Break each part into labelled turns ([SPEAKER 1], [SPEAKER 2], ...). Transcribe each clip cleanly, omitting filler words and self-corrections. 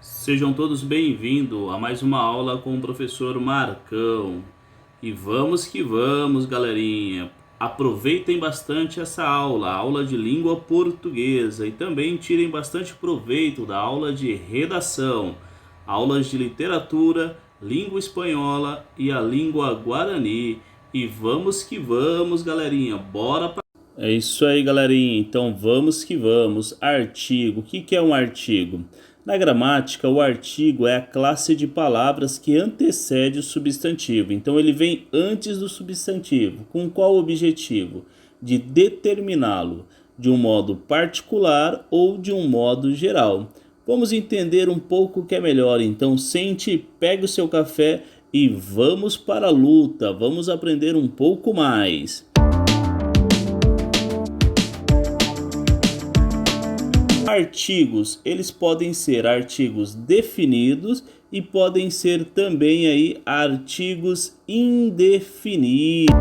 [SPEAKER 1] Sejam todos bem-vindos a mais uma aula com o professor Marcão. E vamos que vamos, galerinha. Aproveitem bastante essa aula, a aula de língua portuguesa, e também tirem bastante proveito da aula de redação, aulas de literatura, língua espanhola e a língua guarani. E vamos que vamos, galerinha. Bora pra... É isso aí, galerinha. Então vamos que vamos. Artigo. O que é um artigo? Na gramática, o artigo é a classe de palavras que antecede o substantivo. Então ele vem antes do substantivo. Com qual objetivo? De determiná-lo de um modo particular ou de um modo geral. Vamos entender um pouco o que é melhor. Então sente, pegue o seu café e vamos para a luta. Vamos aprender um pouco mais. Artigos, eles podem ser artigos definidos e podem ser também aí artigos indefinidos.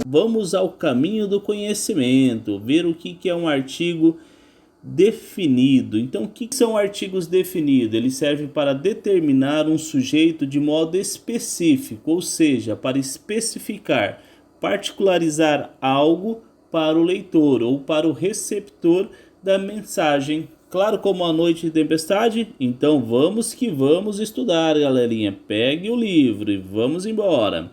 [SPEAKER 1] Vamos ao caminho do conhecimento, ver o que é um artigo definido. Então, o que são artigos definidos? Eles servem para determinar um sujeito de modo específico, ou seja, para especificar, particularizar algo para o leitor ou para o receptor da mensagem. Claro como a noite de tempestade? Então vamos que vamos estudar, galerinha. Pegue o livro e vamos embora.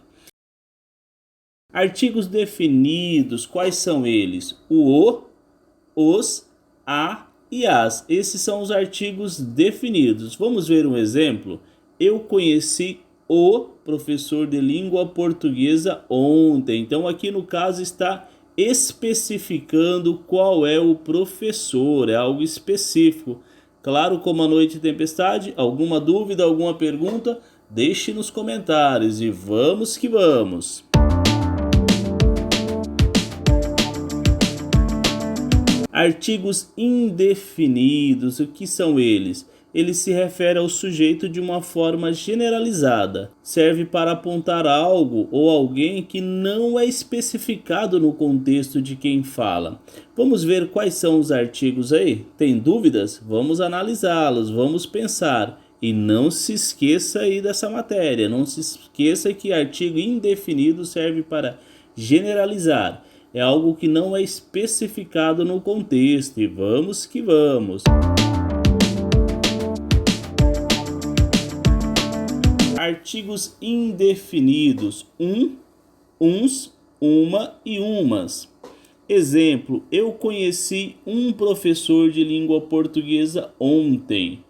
[SPEAKER 1] Artigos definidos, quais são eles? O, os, a e as. Esses são os artigos definidos. Vamos ver um exemplo? Eu conheci o professor de língua portuguesa ontem. Então aqui no caso está especificando qual é o professor, é algo específico. Claro como a noite de tempestade. Alguma dúvida, alguma pergunta? Deixe nos comentários e vamos que vamos. Artigos indefinidos, o que são eles? Ele se refere ao sujeito de uma forma generalizada. Serve para apontar algo ou alguém que não é especificado no contexto de quem fala. Vamos ver quais são os artigos aí? Tem dúvidas? Vamos analisá-los, vamos pensar. E não se esqueça aí dessa matéria. Não se esqueça que artigo indefinido serve para generalizar. É algo que não é especificado no contexto. E vamos que vamos. Artigos indefinidos: uns, uma e umas. Exemplo: eu conheci um professor de língua portuguesa ontem.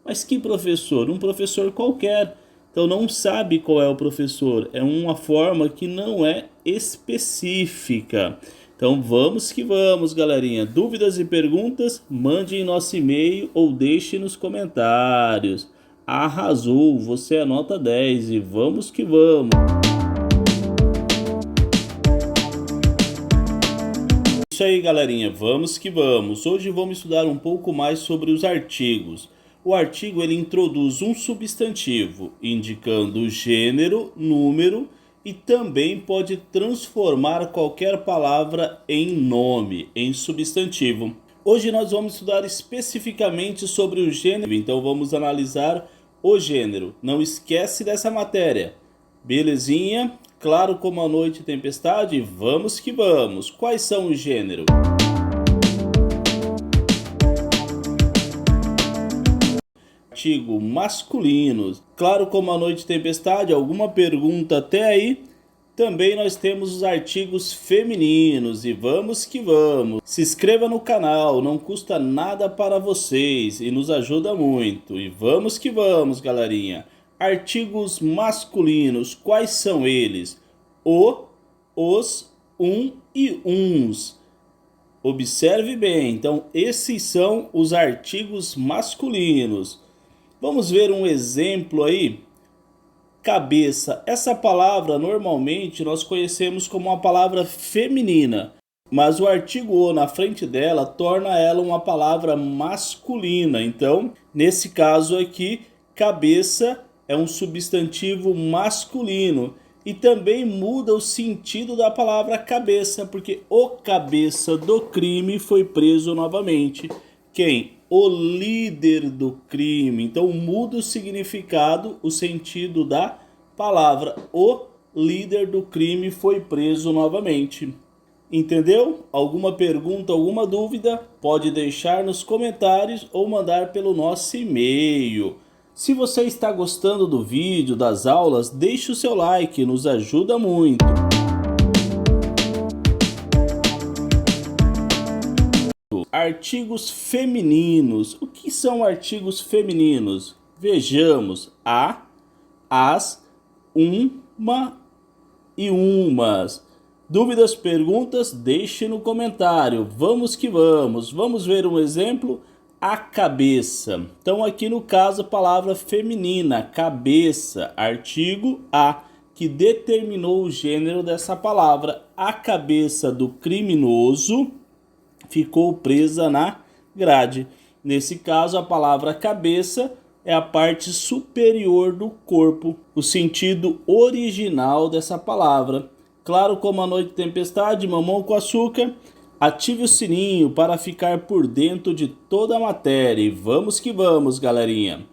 [SPEAKER 1] Mas que professor? Um professor qualquer. Então não sabe qual é o professor. É uma forma que não é específica. Então vamos que vamos, galerinha. Dúvidas e perguntas? Mande em nosso e-mail ou deixe nos comentários. Arrasou, você é nota 10 e vamos que vamos. Isso aí, galerinha, vamos que vamos. Hoje vamos estudar um pouco mais sobre os artigos. O artigo ele introduz um substantivo, indicando o gênero, número e também pode transformar qualquer palavra em nome, em substantivo. Hoje nós vamos estudar especificamente sobre o gênero, então vamos analisar o gênero. Não esquece dessa matéria. Belezinha? Claro como a noite e tempestade? Vamos que vamos. Quais são os gêneros? Artigo masculino. Claro como a noite e tempestade? Alguma pergunta até aí? Também nós temos os artigos femininos e vamos que vamos. Se inscreva no canal, não custa nada para vocês e nos ajuda muito. E vamos que vamos, galerinha. Artigos masculinos, quais são eles? O, os, e uns. Observe bem, então esses são os artigos masculinos. Vamos ver um exemplo aí. Cabeça. Essa palavra normalmente nós conhecemos como uma palavra feminina, mas o artigo o na frente dela torna ela uma palavra masculina. Então, nesse caso aqui, cabeça é um substantivo masculino E também muda o sentido da palavra cabeça, porque o cabeça do crime foi preso novamente. Quem? O líder do crime. Então muda o significado, o sentido da palavra. O líder do crime foi preso novamente. Entendeu? Alguma pergunta, alguma dúvida? Pode deixar nos comentários ou mandar pelo nosso e-mail. Se você está gostando do vídeo, das aulas, deixe o seu like, nos ajuda muito. Artigos femininos. O que são artigos femininos? Vejamos: a, as, uma e umas. Dúvidas, perguntas? Deixe no comentário. Vamos que vamos. Vamos ver um exemplo? A cabeça. Então aqui no caso a palavra feminina, cabeça, artigo a, que determinou o gênero dessa palavra. A cabeça do criminoso ficou presa na grade. Nesse caso a palavra cabeça é a parte superior do corpo, o sentido original dessa palavra. Claro como a noite tempestade, mamão com açúcar. Ative o sininho para ficar por dentro de toda a matéria. E vamos que vamos, galerinha.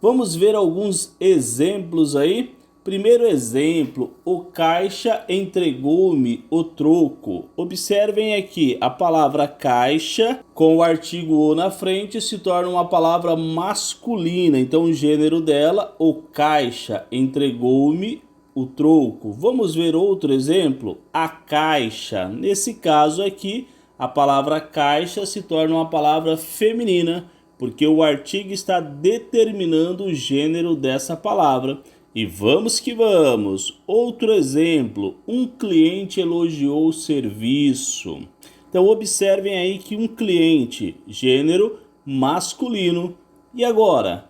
[SPEAKER 1] Vamos ver alguns exemplos aí. Primeiro exemplo: o caixa entregou-me o troco. Observem aqui, a palavra caixa com o artigo o na frente se torna uma palavra masculina. Então o gênero dela, o caixa entregou-me o troco. Vamos ver outro exemplo: a caixa. Nesse caso aqui, a palavra caixa se torna uma palavra feminina, porque o artigo está determinando o gênero dessa palavra. E vamos que vamos. Outro exemplo: um cliente elogiou o serviço. Então observem aí que um cliente, gênero masculino. E agora?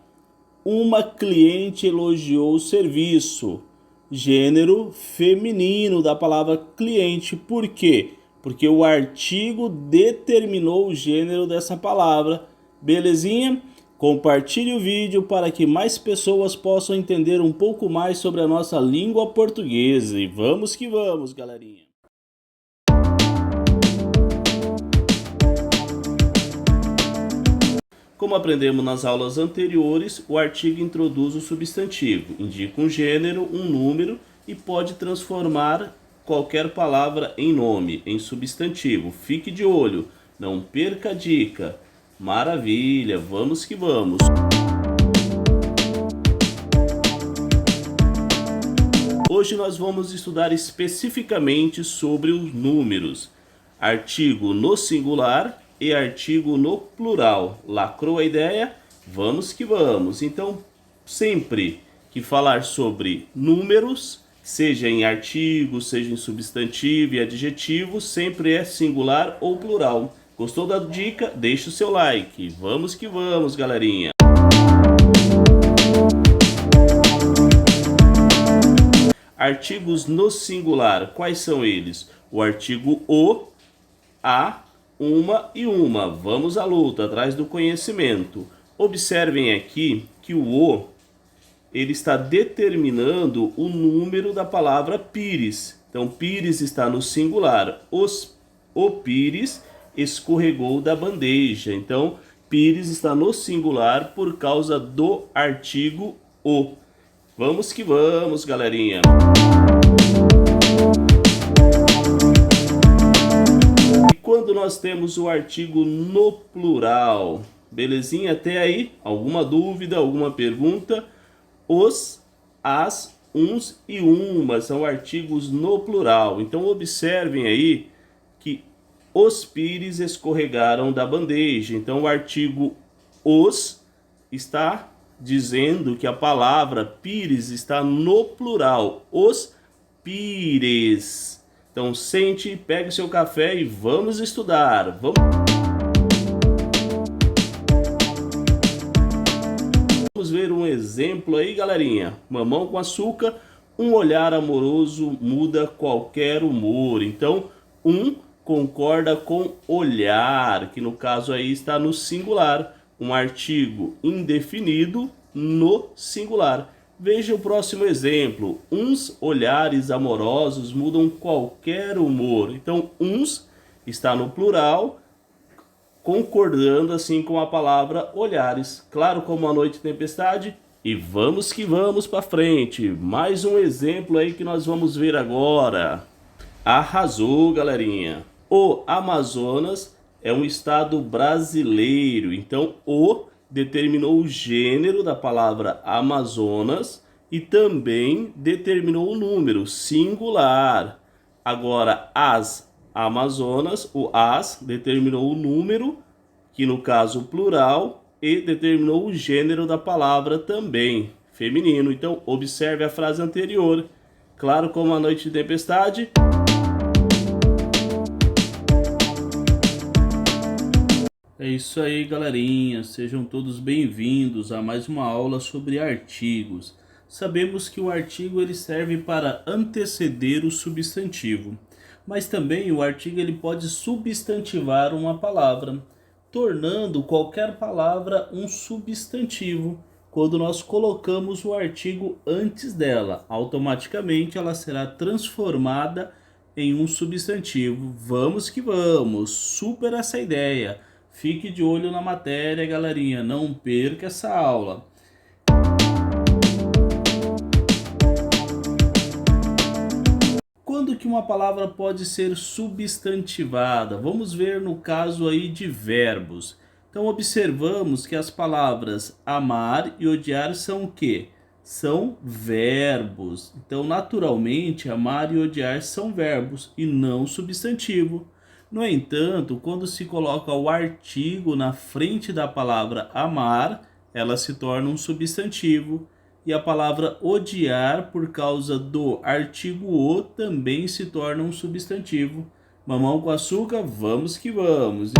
[SPEAKER 1] Uma cliente elogiou o serviço, gênero feminino da palavra cliente. Por quê? Porque o artigo determinou o gênero dessa palavra. Belezinha? Compartilhe o vídeo para que mais pessoas possam entender um pouco mais sobre a nossa língua portuguesa. E vamos que vamos, galerinha! Como aprendemos nas aulas anteriores, o artigo introduz o substantivo, indica um gênero, um número e pode transformar qualquer palavra em nome, em substantivo. Fique de olho, não perca a dica. Maravilha, vamos que vamos! Hoje nós vamos estudar especificamente sobre os números. Artigo no singular e artigo no plural. Lacrou a ideia? Vamos que vamos! Então, sempre que falar sobre números, seja em artigo, seja em substantivo e adjetivo, sempre é singular ou plural. Gostou da dica? Deixe o seu like. Vamos que vamos, galerinha! Artigos no singular, quais são eles? O artigo o, a, uma e uma. Vamos à luta, atrás do conhecimento. Observem aqui que o o, ele está determinando o número da palavra pires. Então, pires está no singular. O pires escorregou da bandeja. Então, pires está no singular por causa do artigo o. Vamos que vamos, galerinha! E quando nós temos o artigo no plural? Belezinha até aí? Alguma dúvida, alguma pergunta? Os, as, uns e umas são artigos no plural. Então observem aí que os pires escorregaram da bandeja. Então o artigo os está dizendo que a palavra pires está no plural. Os pires. Então sente, pegue seu café e vamos estudar. Vamos ver um exemplo aí, galerinha. Mamão com açúcar. Um olhar amoroso muda qualquer humor. Então, concorda com olhar, que no caso aí está no singular. Um artigo indefinido no singular. Veja o próximo exemplo. Uns olhares amorosos mudam qualquer humor. Então, uns está no plural, concordando assim com a palavra olhares. Claro como a noite de tempestade. E vamos que vamos para frente. Mais um exemplo aí que nós vamos ver agora. Arrasou, galerinha. O Amazonas é um estado brasileiro. Então, o determinou o gênero da palavra Amazonas e também determinou o número singular. Agora, as Amazonas, o as determinou o número, que no caso plural, e determinou o gênero da palavra também, feminino. Então, observe a frase anterior. Claro como a noite de tempestade. É isso aí, galerinha. Sejam todos bem-vindos a mais uma aula sobre artigos. Sabemos que o artigo ele serve para anteceder o substantivo, mas também o artigo ele pode substantivar uma palavra, tornando qualquer palavra um substantivo. Quando nós colocamos o artigo antes dela, automaticamente ela será transformada em um substantivo. Vamos que vamos, super essa ideia. Fique de olho na matéria, galerinha, não perca essa aula. Quando que uma palavra pode ser substantivada? Vamos ver no caso aí de verbos. Então observamos que as palavras amar e odiar são o quê? São verbos. Então naturalmente amar e odiar são verbos e não substantivo. No entanto, quando se coloca o artigo na frente da palavra amar, ela se torna um substantivo. E a palavra odiar, por causa do artigo o, também se torna um substantivo. Mamão com açúcar, vamos que vamos!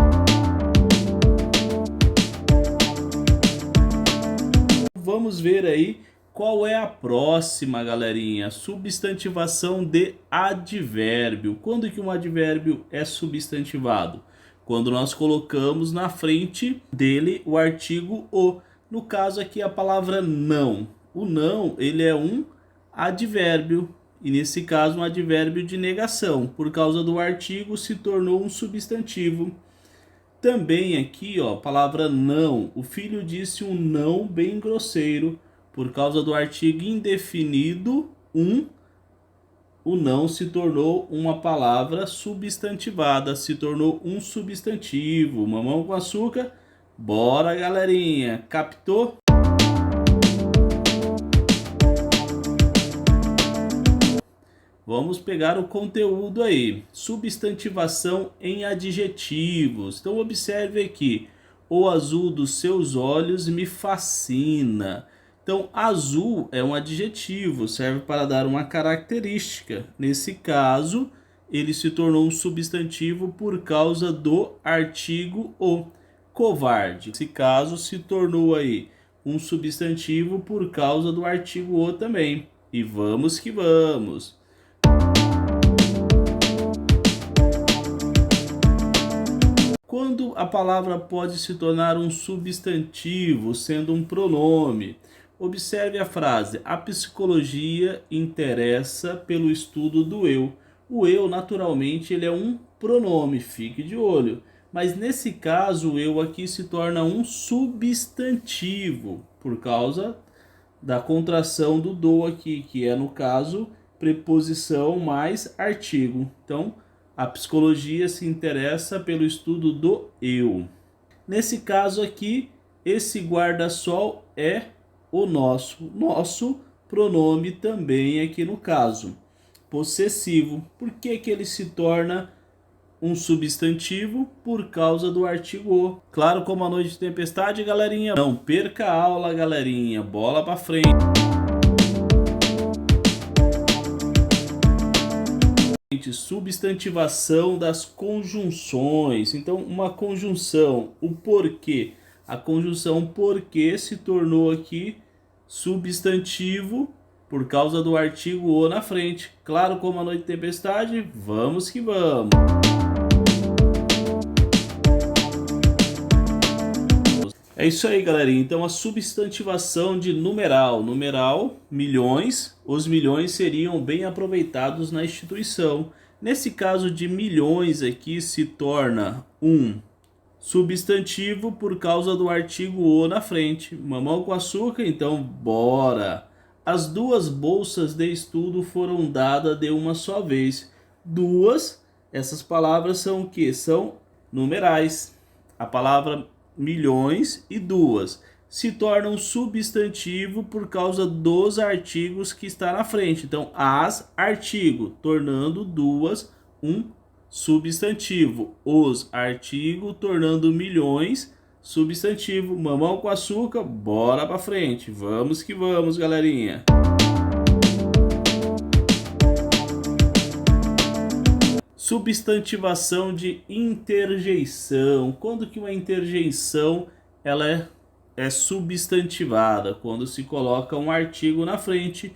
[SPEAKER 1] Vamos ver aí qual é a próxima, galerinha. Substantivação de advérbio. Quando que um advérbio é substantivado? Quando nós colocamos na frente dele o artigo o. No caso aqui a palavra não. O não, ele é um advérbio. E nesse caso um advérbio de negação. Por causa do artigo se tornou um substantivo. Também aqui, ó, a palavra não. O filho disse um não bem grosseiro. Por causa do artigo indefinido, o não se tornou uma palavra substantivada, se tornou um substantivo. Mamão com açúcar, bora, galerinha, captou? Vamos pegar o conteúdo aí. Substantivação em adjetivos. Então observe aqui, o azul dos seus olhos me fascina. Então, azul é um adjetivo, serve para dar uma característica. Nesse caso, ele se tornou um substantivo por causa do artigo o. Covarde, nesse caso, se tornou aí um substantivo por causa do artigo o também. E vamos que vamos! Quando a palavra pode se tornar um substantivo, sendo um pronome? Observe a frase, a psicologia interessa pelo estudo do eu. O eu, naturalmente, ele é um pronome, fique de olho. Mas nesse caso, o eu aqui se torna um substantivo, por causa da contração do do aqui, que é, no caso, preposição mais artigo. Então, a psicologia se interessa pelo estudo do eu. Nesse caso aqui, esse guarda-sol é o nosso pronome também aqui no caso. Possessivo. Por que que ele se torna um substantivo? Por causa do artigo o. Claro como a noite de tempestade, galerinha. Não perca a aula, galerinha. Bola pra frente. Substantivação das conjunções. Então, uma conjunção, o porquê. A conjunção porquê se tornou aqui substantivo por causa do artigo o na frente. Claro como a noite de tempestade, vamos que vamos! É isso aí, galerinha. Então, a substantivação de numeral. Numeral, milhões. Os milhões seriam bem aproveitados na instituição. Nesse caso de milhões aqui, se torna um substantivo por causa do artigo o na frente. Mamão com açúcar, então bora. As duas bolsas de estudo foram dadas de uma só vez. Duas, essas palavras são o que? São numerais. A palavra milhões e duas se tornam substantivo por causa dos artigos que está na frente. Então, as artigo, tornando duas um substantivo. Os artigo, tornando milhões substantivo. Mamão com açúcar, bora pra frente. Vamos que vamos, galerinha. Substantivação de interjeição. Quando que uma interjeição ela é substantivada? Quando se coloca um artigo na frente.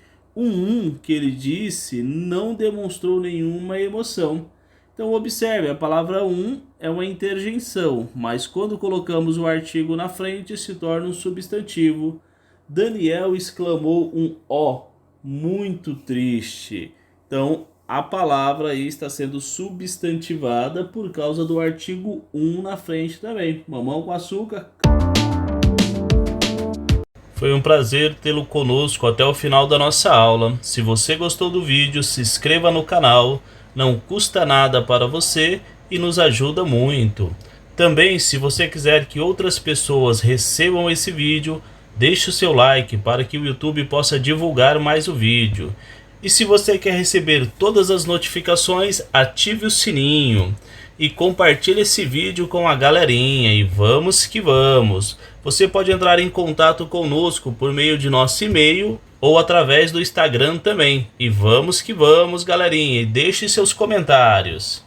[SPEAKER 1] Que ele disse não demonstrou nenhuma emoção. Então observe, a palavra é uma interjeição, mas quando colocamos o artigo na frente se torna um substantivo. Daniel exclamou um ó, muito triste. Então a palavra aí está sendo substantivada por causa do artigo na frente também. Mamão com açúcar. Foi um prazer tê-lo conosco até o final da nossa aula. Se você gostou do vídeo, se inscreva no canal. Não custa nada para você e nos ajuda muito. Também, se você quiser que outras pessoas recebam esse vídeo, deixe o seu like para que o YouTube possa divulgar mais o vídeo. E se você quer receber todas as notificações, ative o sininho e compartilhe esse vídeo com a galerinha. E vamos que vamos! Você pode entrar em contato conosco por meio de nosso e-mail ou através do Instagram também. E vamos que vamos, galerinha! E deixe seus comentários.